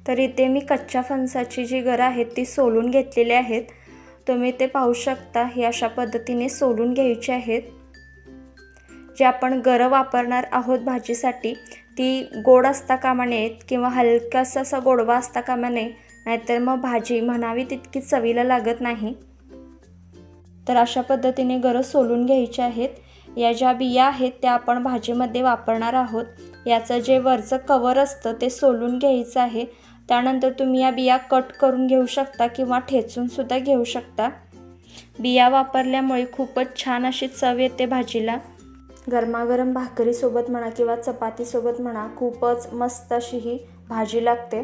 तर इथे मी कच्च्या फणसाची जी गरं आहेत ती सोलून घेतलेली आहेत। तुम्ही ते पाहू शकता, ही अशा पद्धतीने सोलून घ्यायची आहेत। जे आपण गरं वापरणार आहोत भाजीसाठी ती गोड असता कामा नयेत किंवा हलकासा असा गोडवा असता कामा नये, नाहीतर मग भाजी म्हणावी तितकी चवीला लागत नाही। तर अशा पद्धतीने गरं सोलून घ्यायची आहेत। या ज्या बिया आहेत त्या आपण भाजीमध्ये वापरणार आहोत। याचं जे वरचं कवर असतं ते सोलून घ्यायचं आहे। त्यानंतर तुम्ही या बिया कट करून घेऊ शकता किंवा ठेचून सुद्धा घेऊ शकता। बिया वापरल्यामुळे खूपच छान अशी चव येते भाजीला। गरमागरम भाकरीसोबत म्हणा किंवा चपातीसोबत म्हणा खूपच मस्त अशी ही भाजी लागते।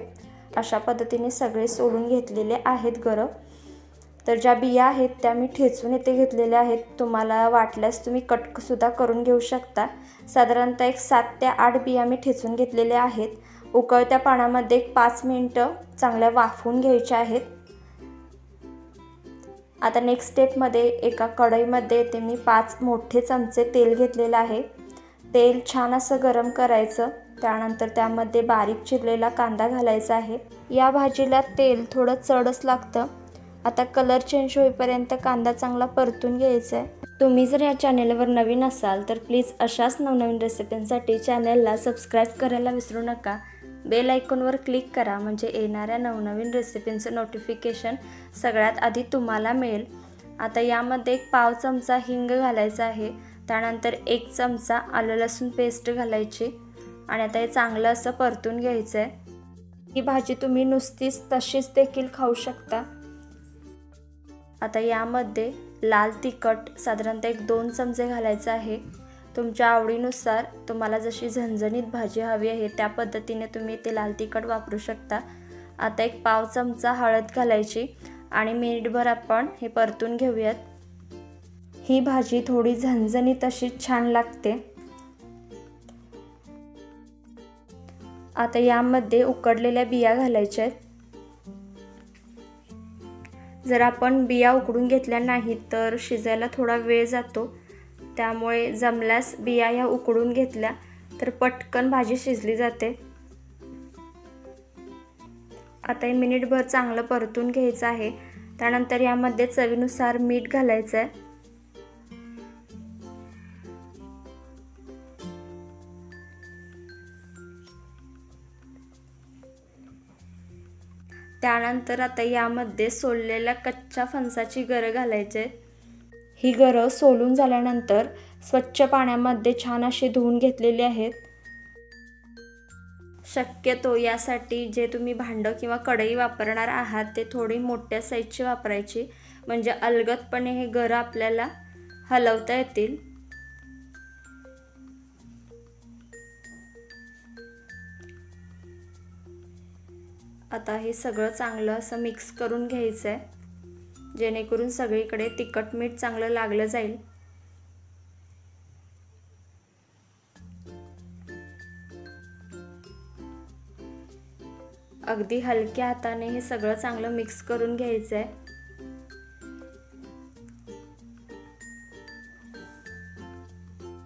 अशा पद्धतीने सगळे सोलून घेतलेले आहेत गरं। तर ज्या बिया आहेत त्या मी ठेचून इथे घेतलेल्या आहेत। तुम्हाला वाटल्यास तुम्ही कट सुद्धा करून घेऊ शकता। साधारणतः एक 7 ते 8 बिया मी ठेचून घेतलेल्या आहेत। उकळत्या पाण्यामध्ये 5 मिनिटं चांगल्या वाफवून घ्यायच्या आहेत। आता नेक्स्ट स्टेपमध्ये एका कढईमध्ये ते मी 5 मोठे चमचे तेल घेतलेलं आहे। तेल छान असं गरम करायचं। त्यानंतर त्यामध्ये बारीक चिरलेला कांदा घालायचा आहे। या भाजीला तेल थोडं चढच लागतं। आता कलर चेंज होईपर्यंत कांदा चांगला परतून घ्यायचा आहे। तुम्ही जर या चॅनेलवर नवीन असाल तर प्लीज अशाच नवनवीन रेसिपींसाठी चॅनेलला सबस्क्राईब करायला विसरू नका। बेल आयकॉनवर क्लिक करा म्हणजे येणाऱ्या नवनवीन रेसिपींचं नोटिफिकेशन सगळ्यात आधी तुम्हाला मिळेल। आता यामध्ये 1 पाव चमचा हिंग घालायचा आहे। त्यानंतर 1 चमचा आलं लसूण पेस्ट घालायची आणि आता हे चांगलं असं परतून घ्यायचं आहे। ही भाजी तुम्ही नुसतीच तशीच देखील खाऊ शकता। आता यामध्ये लाल तिखट साधारणतः 1-2 चमचे घालायचं आहे। तुमच्या आवडीनुसार तुम्हाला जशी झणझणीत भाजी हवी आहे त्या पद्धतीने तुम्ही ते लाल तिखट वापरू शकता। आता 1 पाव चमचा हळद घालायची आणि मिनिटभर आपण हे परतून घेऊयात। ही भाजी थोडी झणझणीत अशी छान लागते। आता यामध्ये उकडलेल्या बिया घालायच्या आहेत। जर आपण बिया उकडून घेतल्या नाहीत तर शिजायला थोडा वेळ जातो। त्यामुळे जमल्यास बिया ह्या उकडून घेतल्या तर पटकन भाजी शिजली जाते। आता हे मिनिटभर चांगलं परतून घ्यायचं आहे। त्यानंतर यामध्ये चवीनुसार मीठ घालायचं आहे। त्यानंतर आता यामध्ये सोललेल्या कच्च्या फणसाची गरं घालायची आहे। ही गरं सोलून झाल्यानंतर स्वच्छ पाण्यामध्ये छान अशी धुवून घेतलेली आहेत। शक्यतो यासाठी जे तुम्ही भांडं किंवा कढई वापरणार आहात ते थोडी मोठ्या साईजची वापरायची, म्हणजे अलगदपणे हे गरं आपल्याला हलवता येतील। आता हे सगळं चांगलं असं मिक्स करून घ्यायचं आहे, जेणेकरून सगळीकडे तिखट मीठ चांगलं लागलं जाईल। अगदी हलक्या हाताने हे सगळं चांगलं मिक्स करून घ्यायचं आहे।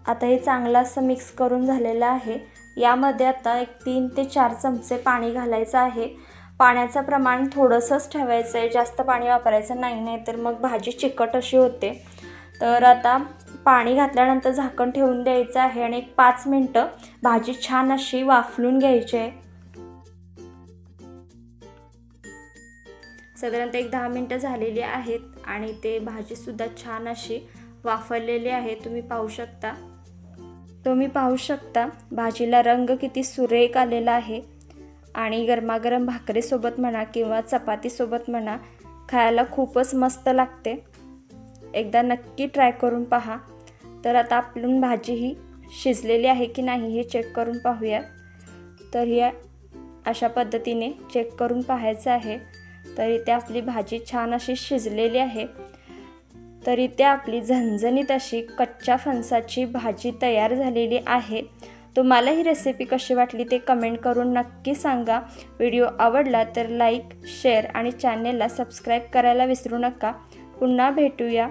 आता हे चांगलं असं मिक्स करून झालेलं आहे। यामध्ये आता 3 ते 4 चमचे पाणी घालायचं आहे। पाण्याचं प्रमाण थोडंसंच ठेवायचं आहे, जास्त पाणी वापरायचं नाही तर मग भाजी चिकट अशी होते। तर आता पाणी घातल्यानंतर झाकण ठेवून द्यायचं आहे आणि 5 मिनिटं भाजी छान अशी वाफलून घ्यायची आहे। साधारणतः 10 मिनिटं झालेली आहेत आणि ते भाजीसुद्धा छान अशी वाफलेली आहे। तुम्ही पाहू शकता भाजीला रंग किती सुरेख आलेला आहे आणि गरमागरम भाकरीसोबत म्हणा किंवा चपातीसोबत म्हणा खायला खूपच मस्त लागते। एकदा नक्की ट्राय करून पहा। तर आता आपली भाजी ही शिजलेली आहे की नाही हे चेक करून पाहूया। तर ही अशा पद्धतीने चेक करून पाहायचं आहे। तर इथे आपली भाजी छान अशी शिजलेली आहे। तर इथे आपली झणझणीत अशी कच्च्या फणसाची भाजी तयार झालेली आहे। तुम्हाला ही रेसिपी कशी वाटली ते कमेंट करून नक्की सांगा। व्हिडिओ आवडला तर लाईक, शेअर आणि चॅनेलला सबस्क्राईब करायला विसरू नका। पुन्हा भेटूया।